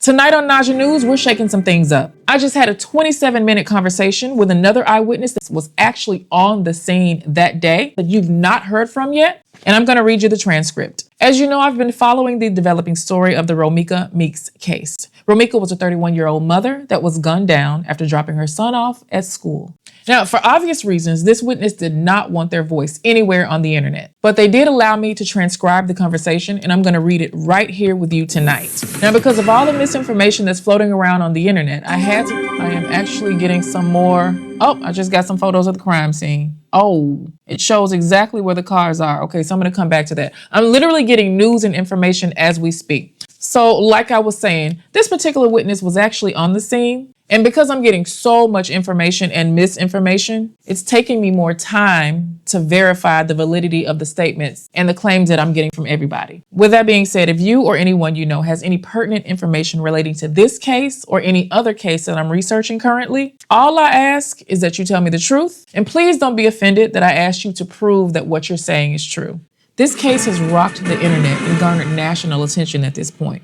Tonight on Naja News, we're shaking some things up. I just had a 27-minute conversation with another eyewitness that was actually on the scene that day that you've not heard from yet, and I'm going to read you the transcript. As you know, I've been following the developing story of the Romeca Meeks case. Romeca was a 31-year-old mother that was gunned down after dropping her son off at school. Now, for obvious reasons, this witness did not want their voice anywhere on the internet, but they did allow me to transcribe the conversation, and I'm going to read it right here with you tonight. Now, because of all the misinformation that's floating around on the internet, I am actually getting some more. Oh, I just got some photos of the crime scene. Oh, it shows exactly where the cars are. Okay, so I'm going to come back to that. I'm literally getting news and information as we speak. So like I was saying, this particular witness was actually on the scene. And because I'm getting so much information and misinformation, it's taking me more time to verify the validity of the statements and the claims that I'm getting from everybody. With that being said, if you or anyone you know has any pertinent information relating to this case or any other case that I'm researching currently, all I ask is that you tell me the truth. And please don't be offended that I asked you to prove that what you're saying is true. This case has rocked the internet and garnered national attention at this point.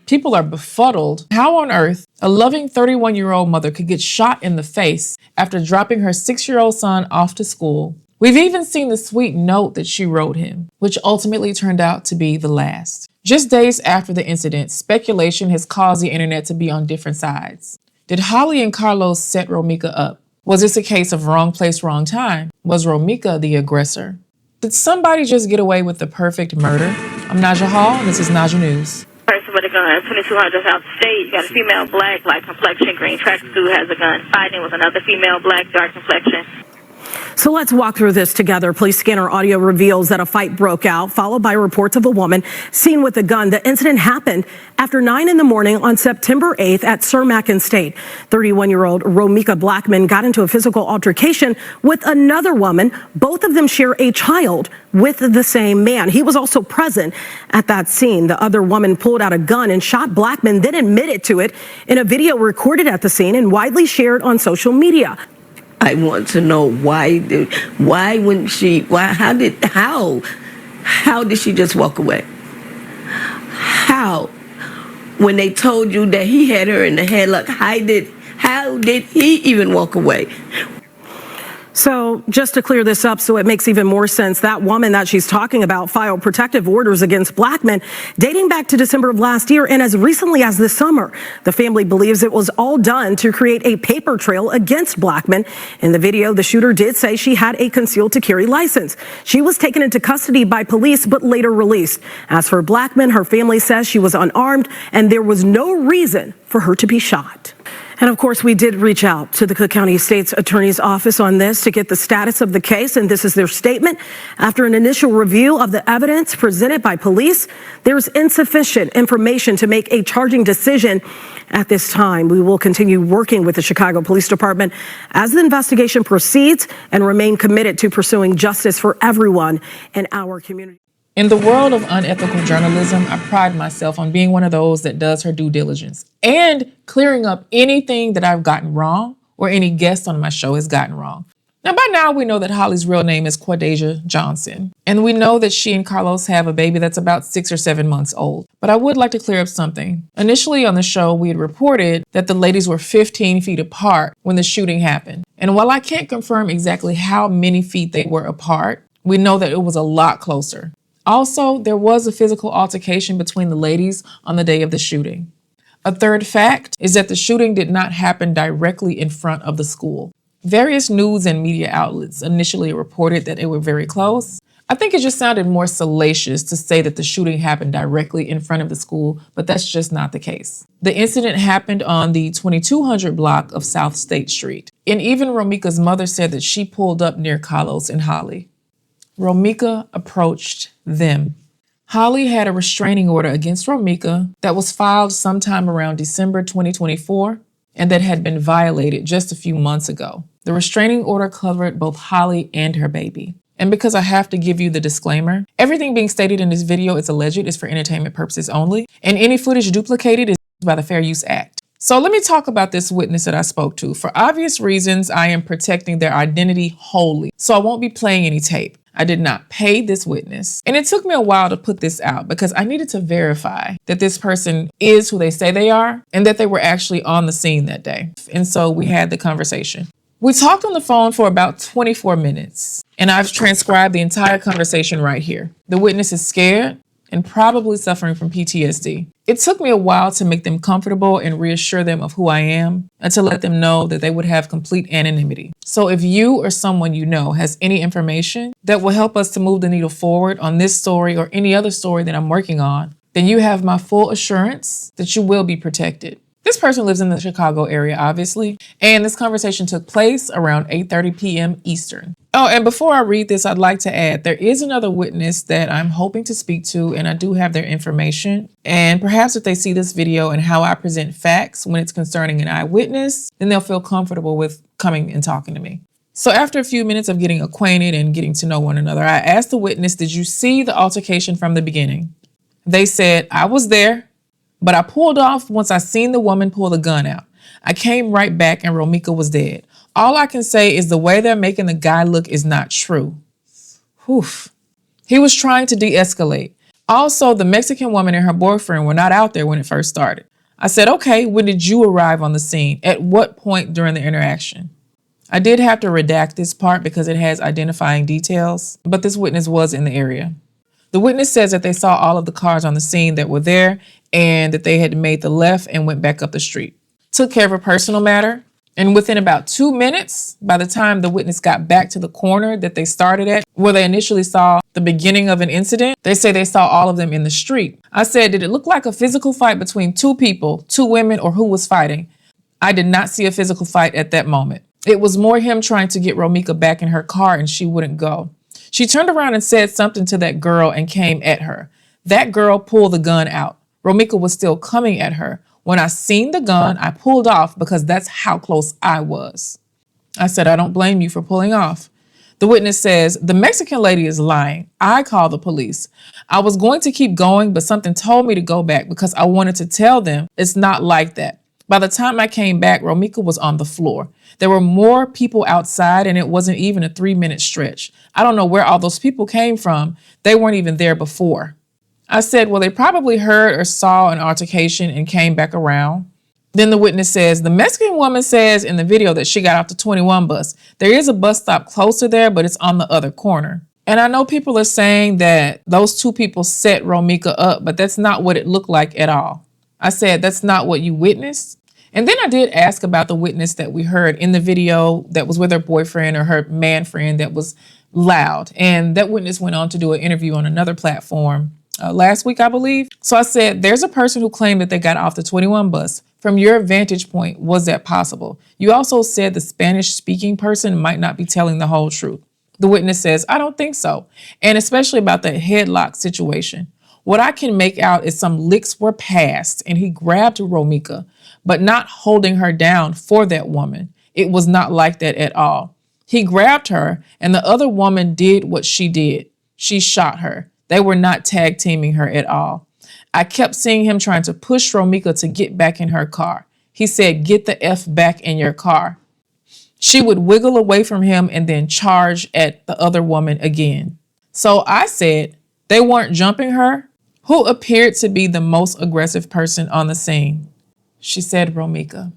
People are befuddled. How on earth a loving 31-year-old mother could get shot in the face after dropping her 6-year-old son off to school? We've even seen the sweet note that she wrote him, which ultimately turned out to be the last. Just days after the incident, speculation has caused the internet to be on different sides. Did Holly and Carlos set Romeca up? Was this a case of wrong place, wrong time? Was Romeca the aggressor? Did somebody just get away with the perfect murder? I'm Naja Hall, and this is Naja News. Person with a gun, 2200 South State. You got a female black, light complexion, green tracksuit, has a gun. Fighting with another female black, dark complexion. So let's walk through this together. Police scanner audio reveals that a fight broke out, followed by reports of a woman seen with a gun. The incident happened after 9 in the morning on September 8th at Romeca State. 31-year-old Romeca Blackman got into a physical altercation with another woman. Both of them share a child with the same man. He was also present at that scene. The other woman pulled out a gun and shot Blackman, then admitted to it in a video recorded at the scene and widely shared on social media. I want to know how did she just walk away? How? When they told you that he had her in the headlock, how did he even walk away? So just to clear this up so it makes even more sense, that woman that she's talking about filed protective orders against Blackman dating back to December of last year and as recently as this summer. The family believes it was all done to create a paper trail against Blackman. In the video, the shooter did say she had a concealed to carry license. She was taken into custody by police but later released. As for Blackman, her family says she was unarmed and there was no reason for her to be shot. And of course, we did reach out to the Cook County State's Attorney's Office on this to get the status of the case, and this is their statement. After an initial review of the evidence presented by police, there's insufficient information to make a charging decision at this time. We will continue working with the Chicago Police Department as the investigation proceeds and remain committed to pursuing justice for everyone in our community. In the world of unethical journalism, I pride myself on being one of those that does her due diligence and clearing up anything that I've gotten wrong or any guest on my show has gotten wrong. Now, by now, we know that Holly's real name is Quadasia Johnson, and we know that she and Carlos have a baby that's about 6 or 7 months old. But I would like to clear up something. Initially on the show, we had reported that the ladies were 15 feet apart when the shooting happened. And while I can't confirm exactly how many feet they were apart, we know that it was a lot closer. Also, there was a physical altercation between the ladies on the day of the shooting. A third fact is that the shooting did not happen directly in front of the school. Various news and media outlets initially reported that they were very close. I think it just sounded more salacious to say that the shooting happened directly in front of the school, but that's just not the case. The incident happened on the 2200 block of South State Street, and even Romeca's mother said that she pulled up near Carlos and Holly. Romeca approached them. Holly had a restraining order against Romeca that was filed sometime around December 2024 and that had been violated just a few months ago. The restraining order covered both Holly and her baby. And because I have to give you the disclaimer, everything being stated in this video is alleged, is for entertainment purposes only, and any footage duplicated is by the Fair Use Act. So let me talk about this witness that I spoke to. For obvious reasons, I am protecting their identity wholly, so I won't be playing any tape. I did not pay this witness. And it took me a while to put this out because I needed to verify that this person is who they say they are and that they were actually on the scene that day. And so we had the conversation. We talked on the phone for about 24 minutes, and I've transcribed the entire conversation right here. The witness is scared and probably suffering from PTSD. It took me a while to make them comfortable and reassure them of who I am and to let them know that they would have complete anonymity. So if you or someone you know has any information that will help us to move the needle forward on this story or any other story that I'm working on, then you have my full assurance that you will be protected. This person lives in the Chicago area, obviously, and this conversation took place around 8:30 p.m. Eastern. Oh, and before I read this, I'd like to add, there is another witness that I'm hoping to speak to, and I do have their information. And perhaps if they see this video and how I present facts when it's concerning an eyewitness, then they'll feel comfortable with coming and talking to me. So after a few minutes of getting acquainted and getting to know one another, I asked the witness, did you see the altercation from the beginning? They said, I was there, but I pulled off once I seen the woman pull the gun out. I came right back and Romeca was dead. All I can say is the way they're making the guy look is not true. Oof. He was trying to de-escalate. Also, the Mexican woman and her boyfriend were not out there when it first started. I said, okay, when did you arrive on the scene? At what point during the interaction? I did have to redact this part because it has identifying details, but this witness was in the area. The witness says that they saw all of the cars on the scene that were there and that they had made the left and went back up the street. Took care of a personal matter. And within about 2 minutes, by the time the witness got back to the corner that they started at, where they initially saw the beginning of an incident, they say they saw all of them in the street. I said, did it look like a physical fight between two people, two women, or who was fighting? I did not see a physical fight at that moment. It was more him trying to get Romeca back in her car and she wouldn't go. She turned around and said something to that girl and came at her. That girl pulled the gun out. Romeca was still coming at her. When I seen the gun, I pulled off because that's how close I was. I said, I don't blame you for pulling off. The witness says, the Mexican lady is lying. I called the police. I was going to keep going, but something told me to go back because I wanted to tell them it's not like that. By the time I came back, Romeca was on the floor. There were more people outside and it wasn't even a 3-minute stretch. I don't know where all those people came from. They weren't even there before. I said, well, they probably heard or saw an altercation and came back around. Then the witness says, the Mexican woman says in the video that she got off the 21 bus. There is a bus stop closer there, but it's on the other corner. And I know people are saying that those two people set Romeca up, but that's not what it looked like at all. I said, that's not what you witnessed. And then I did ask about the witness that we heard in the video that was with her boyfriend or her man friend that was loud. And that witness went on to do an interview on another platform last week, I believe. So I said, there's a person who claimed that they got off the 21 bus. From your vantage point, was that possible? You also said the Spanish speaking person might not be telling the whole truth. The witness says, I don't think so. And especially about the headlock situation. What I can make out is some licks were passed and he grabbed Romeca, but not holding her down for that woman. It was not like that at all. He grabbed her and the other woman did what she did. She shot her. They were not tag teaming her at all. I kept seeing him trying to push Romeca to get back in her car. He said, get the F back in your car. She would wiggle away from him and then charge at the other woman again. So I said, they weren't jumping her. Who appeared to be the most aggressive person on the scene? She said, Romeca.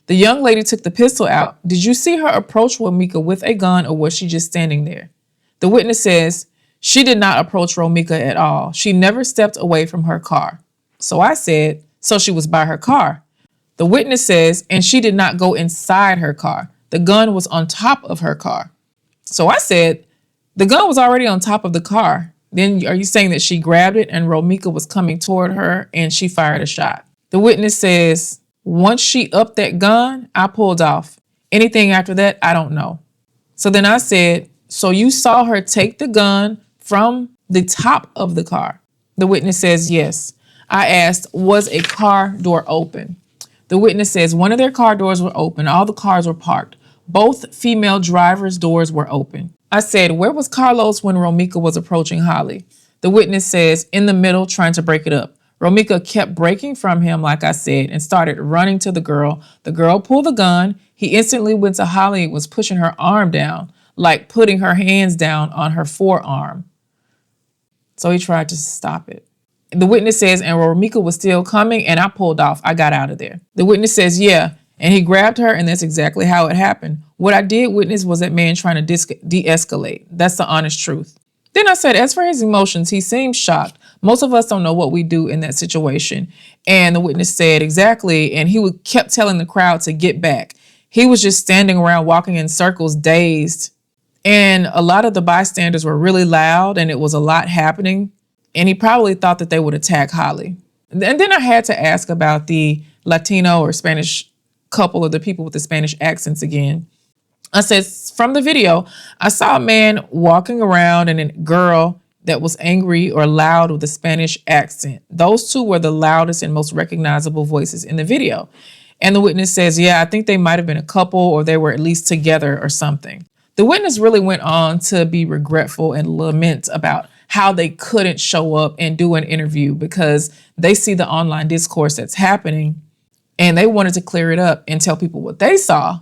The young lady took the pistol out. Did you see her approach Romeca with a gun or was she just standing there? The witness says, she did not approach Romeca at all. She never stepped away from her car. So I said, so she was by her car. The witness says, and she did not go inside her car. The gun was on top of her car. So I said, the gun was already on top of the car. Then are you saying that she grabbed it and Romeca was coming toward her and she fired a shot? The witness says, once she upped that gun, I pulled off. Anything after that, I don't know. So then I said, so you saw her take the gun from the top of the car? The witness says, yes. I asked, was a car door open? The witness says one of their car doors were open. All the cars were parked. Both female drivers' doors were open. I said, where was Carlos when Romeca was approaching Holly? The witness says, in the middle, trying to break it up. Romeca kept breaking from him, like I said, and started running to the girl. The girl pulled the gun. He instantly went to Holly and was pushing her arm down, like putting her hands down on her forearm. So he tried to stop it. The witness says, and Romeca was still coming, and I pulled off. I got out of there. The witness says, yeah, and he grabbed her, and that's exactly how it happened. What I did witness was that man trying to de-escalate. That's the honest truth. Then I said, as for his emotions, he seemed shocked. Most of us don't know what we do in that situation. And the witness said, exactly, and he kept telling the crowd to get back. He was just standing around walking in circles, dazed. And a lot of the bystanders were really loud, and it was a lot happening. And he probably thought that they would attack Holly. And then I had to ask about the Latino or Spanish couple, or the people with the Spanish accents again. I said, from the video, I saw a man walking around and a girl that was angry or loud with a Spanish accent. Those two were the loudest and most recognizable voices in the video. And the witness says, yeah, I think they might have been a couple, or they were at least together or something. The witness really went on to be regretful and lament about how they couldn't show up and do an interview because they see the online discourse that's happening, and they wanted to clear it up and tell people what they saw.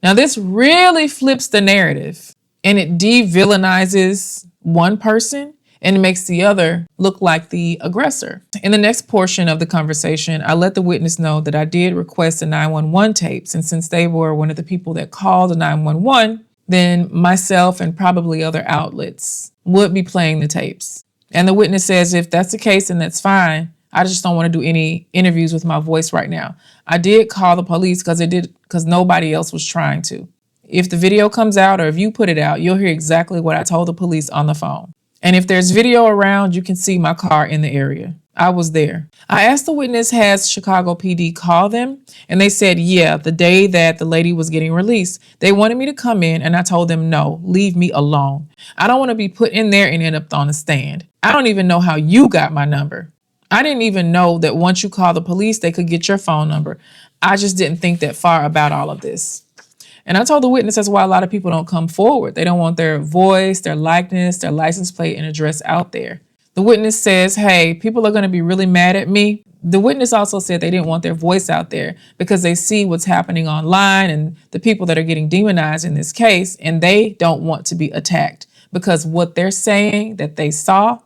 Now, this really flips the narrative, and it de-villainizes one person and it makes the other look like the aggressor. In the next portion of the conversation, I let the witness know that I did request the 911 tapes, and since they were one of the people that called the 911, then myself and probably other outlets would be playing the tapes. And the witness says, if that's the case, then that's fine. I just don't want to do any interviews with my voice right now. I did call the police because nobody else was trying to. If the video comes out, or if you put it out, you'll hear exactly what I told the police on the phone. And if there's video around, you can see my car in the area. I was there. I asked the witness, has Chicago PD called them? And they said, yeah, the day that the lady was getting released. They wanted me to come in, and I told them, no, leave me alone. I don't want to be put in there and end up on the stand. I don't even know how you got my number. I didn't even know that once you call the police, they could get your phone number. I just didn't think that far about all of this. And I told the witness that's why a lot of people don't come forward. They don't want their voice, their likeness, their license plate, and address out there. The witness says, hey, people are going to be really mad at me. The witness also said they didn't want their voice out there because they see what's happening online and the people that are getting demonized in this case, and they don't want to be attacked because what they're saying that they saw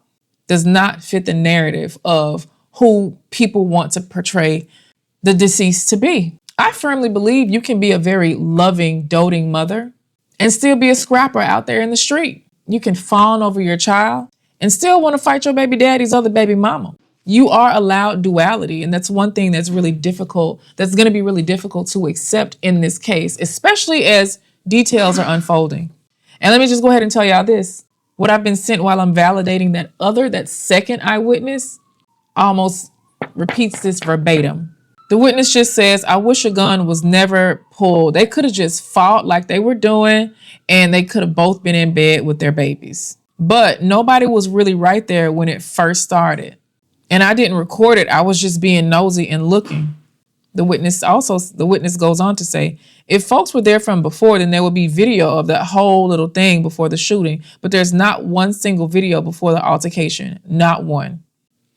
does not fit the narrative of who people want to portray the deceased to be. I firmly believe you can be a very loving, doting mother and still be a scrapper out there in the street. You can fawn over your child and still want to fight your baby daddy's other baby mama. You are allowed duality, and that's one thing that's really difficult, that's going to be really difficult to accept in this case, especially as details are unfolding. And let me just go ahead and tell y'all this. What I've been sent while I'm validating that second eyewitness almost repeats this verbatim. The witness just says, I wish a gun was never pulled. They could have just fought like they were doing, and they could have both been in bed with their babies. But nobody was really right there when it first started. And I didn't record it. I was just being nosy and looking. The witness goes on to say, if folks were there from before, then there would be video of that whole little thing before the shooting. But there's not one single video before the altercation. Not one.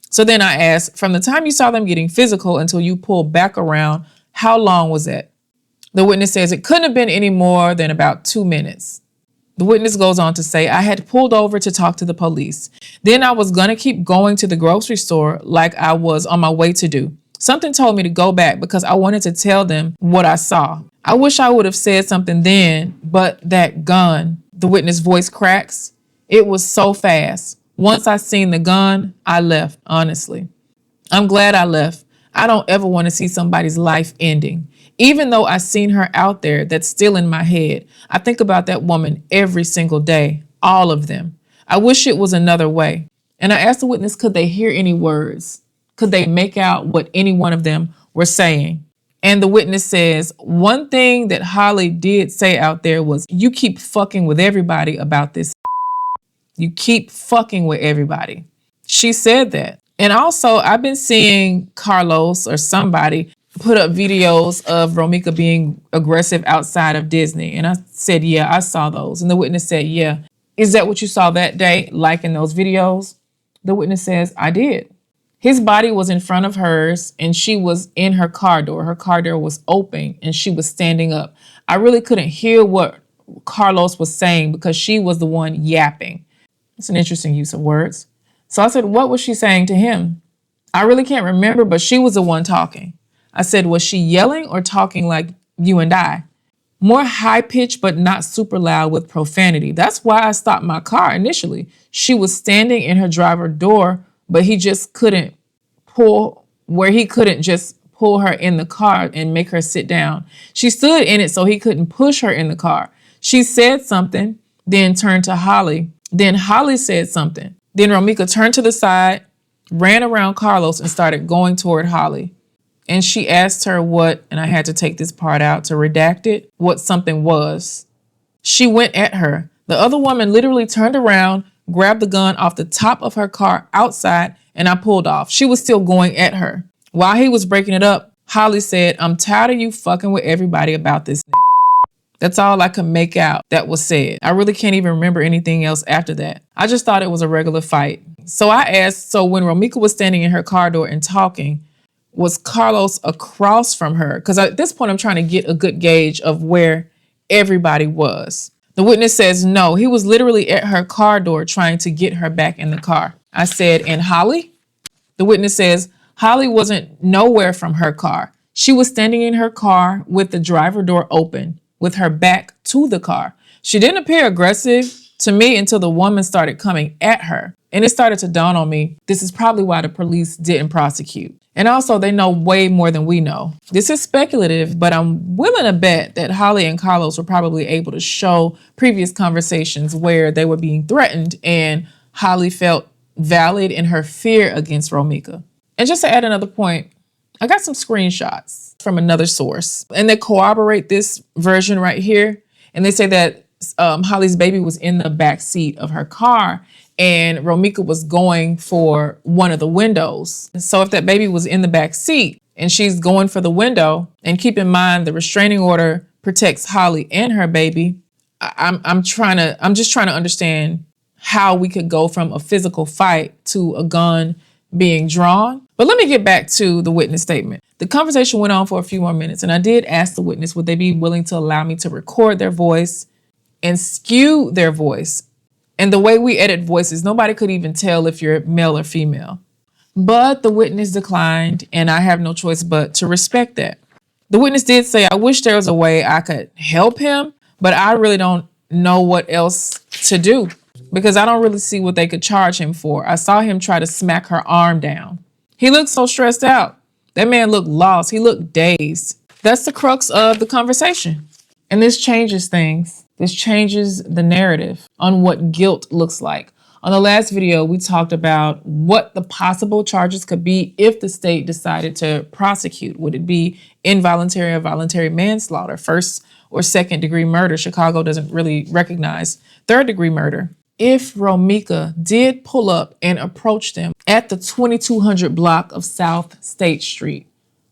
So then I asked, from the time you saw them getting physical until you pulled back around, how long was that? The witness says it couldn't have been any more than about 2 minutes. The witness goes on to say, I had pulled over to talk to the police. Then I was going to keep going to the grocery store like I was on my way to do. Something told me to go back because I wanted to tell them what I saw. I wish I would have said something then, but that gun, the witness voice cracks. It was so fast. Once I seen the gun, I left, honestly. I'm glad I left. I don't ever want to see somebody's life ending. Even though I seen her out there, that's still in my head. I think about that woman every single day, all of them. I wish it was another way. And I asked the witness, could they hear any words? Could they make out what any one of them were saying? And the witness says, one thing that Holly did say out there was, you keep fucking with everybody about this. You keep fucking with everybody. She said that. And also, I've been seeing Carlos or somebody put up videos of Romeca being aggressive outside of Disney. And I said, yeah, I saw those. And the witness said, yeah. Is that what you saw that day, like in those videos? The witness says, I did. His body was in front of hers and she was in her car door. Her car door was open and she was standing up. I really couldn't hear what Carlos was saying because she was the one yapping. It's an interesting use of words. So I said, what was she saying to him? I really can't remember, but she was the one talking. I said, was she yelling or talking like you and I? More high pitched, but not super loud with profanity. That's why I stopped my car initially. She was standing in her driver door, but he just couldn't just pull her in the car and make her sit down. She stood in it so he couldn't push her in the car. She said something, then turned to Holly. Then Holly said something. Then Romeca turned to the side, ran around Carlos and started going toward Holly. And she asked her what, and I had to take this part out to redact it, what something was. She went at her. The other woman literally turned around, grabbed the gun off the top of her car outside, and I pulled off. She was still going at her. While he was breaking it up, Holly said, I'm tired of you fucking with everybody about this nigga. That's all I could make out that was said. I really can't even remember anything else after that. I just thought it was a regular fight. So I asked, so when Romeca was standing in her car door and talking, was Carlos across from her? Because at this point, I'm trying to get a good gauge of where everybody was. The witness says, no, he was literally at her car door trying to get her back in the car. I said, and Holly? The witness says, Holly wasn't nowhere from her car. She was standing in her car with the driver door open, with her back to the car. She didn't appear aggressive to me until the woman started coming at her. And it started to dawn on me, this is probably why the police didn't prosecute. And also, they know way more than we know. This is speculative, but I'm willing to bet that Holly and Carlos were probably able to show previous conversations where they were being threatened and Holly felt valid in her fear against Romeca. And just to add another point, I got some screenshots from another source and they corroborate this version right here. And they say that Holly's baby was in the back seat of her car and Romeca was going for one of the windows. So if that baby was in the back seat and she's going for the window, and keep in mind the restraining order protects Holly and her baby, I'm just trying to understand how we could go from a physical fight to a gun being drawn. But let me get back to the witness statement. The conversation went on for a few more minutes, and I did ask the witness, would they be willing to allow me to record their voice and skew their voice? And the way we edit voices, nobody could even tell if you're male or female. But the witness declined, and I have no choice but to respect that. The witness did say, I wish there was a way I could help him, but I really don't know what else to do because I don't really see what they could charge him for. I saw him try to smack her arm down. He looked so stressed out. That man looked lost. He looked dazed. That's the crux of the conversation. And this changes things. This changes the narrative on what guilt looks like. On the last video, we talked about what the possible charges could be if the state decided to prosecute. Would it be involuntary or voluntary manslaughter, first or second degree murder? Chicago doesn't really recognize third degree murder. If Romeca did pull up and approach them at the 2200 block of South State Street,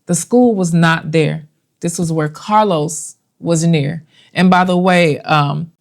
the school was not there. This was where Carlos was near. And by the way,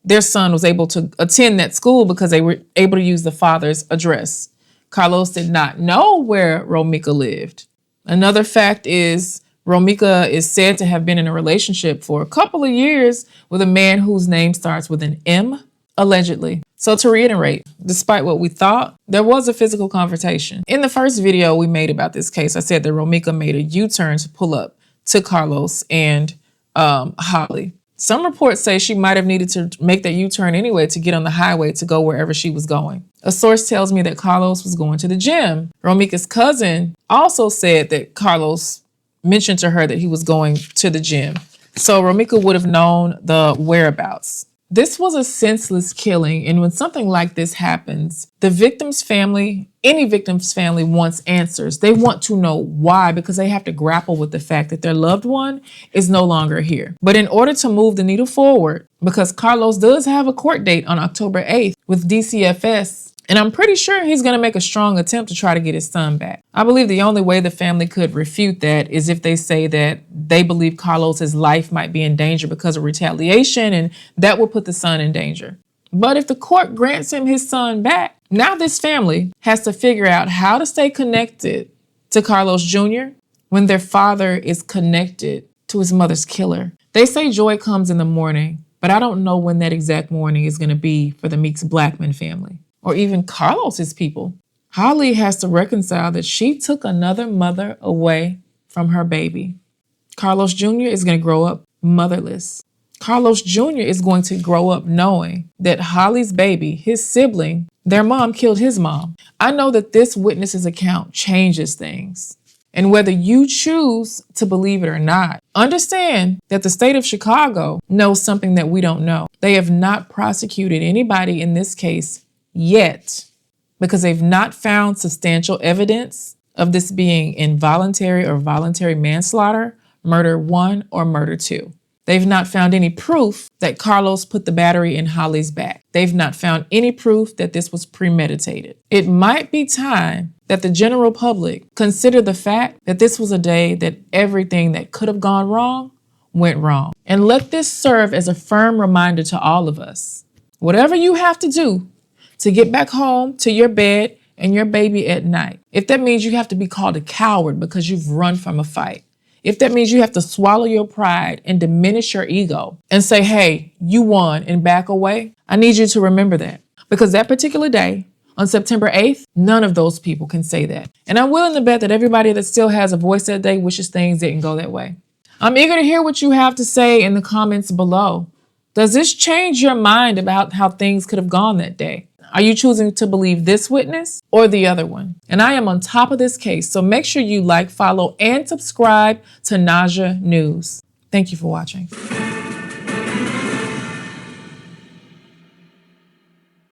their son was able to attend that school because they were able to use the father's address. Carlos did not know where Romeca lived. Another fact is Romeca is said to have been in a relationship for a couple of years with a man whose name starts with an M, allegedly. So to reiterate, despite what we thought, there was a physical confrontation. In the first video we made about this case, I said that Romeca made a U-turn to pull up to Carlos and Holly. Some reports say she might have needed to make that U-turn anyway to get on the highway to go wherever she was going. A source tells me that Carlos was going to the gym. Romeca's cousin also said that Carlos mentioned to her that he was going to the gym. So Romeca would have known the whereabouts. This was a senseless killing, and when something like this happens, the victim's family, any victim's family wants answers. They want to know why, because they have to grapple with the fact that their loved one is no longer here. But in order to move the needle forward, because Carlos does have a court date on October 8th with DCFS, and I'm pretty sure he's going to make a strong attempt to try to get his son back. I believe the only way the family could refute that is if they say that they believe Carlos's life might be in danger because of retaliation, and that would put the son in danger. But if the court grants him his son back, now this family has to figure out how to stay connected to Carlos Jr. when their father is connected to his mother's killer. They say joy comes in the morning, But I don't know when that exact morning is going to be for the Meeks Blackman family or even Carlos's people. Holly has to reconcile that she took another mother away from her baby. Carlos Jr. is going to grow up motherless. Carlos Jr. is going to grow up knowing that Holly's baby, his sibling, their mom killed his mom. I know that this witness's account changes things. And whether you choose to believe it or not, understand that the state of Chicago knows something that we don't know. They have not prosecuted anybody in this case yet because they've not found substantial evidence of this being involuntary or voluntary manslaughter, murder 1, or murder 2. They've not found any proof that Carlos put the battery in Holly's back. They've not found any proof that this was premeditated. It might be time that the general public consider the fact that this was a day that everything that could have gone wrong went wrong. And let this serve as a firm reminder to all of us. Whatever you have to do to get back home to your bed and your baby at night, if that means you have to be called a coward because you've run from a fight, if that means you have to swallow your pride and diminish your ego and say, hey, you won and back away, I need you to remember that. Because that particular day, on September 8th, none of those people can say that. And I'm willing to bet that everybody that still has a voice that day wishes things didn't go that way. I'm eager to hear what you have to say in the comments below. Does this change your mind about how things could have gone that day? Are you choosing to believe this witness or the other one? And I am on top of this case, so make sure you like, follow, and subscribe to Naja News. Thank you for watching.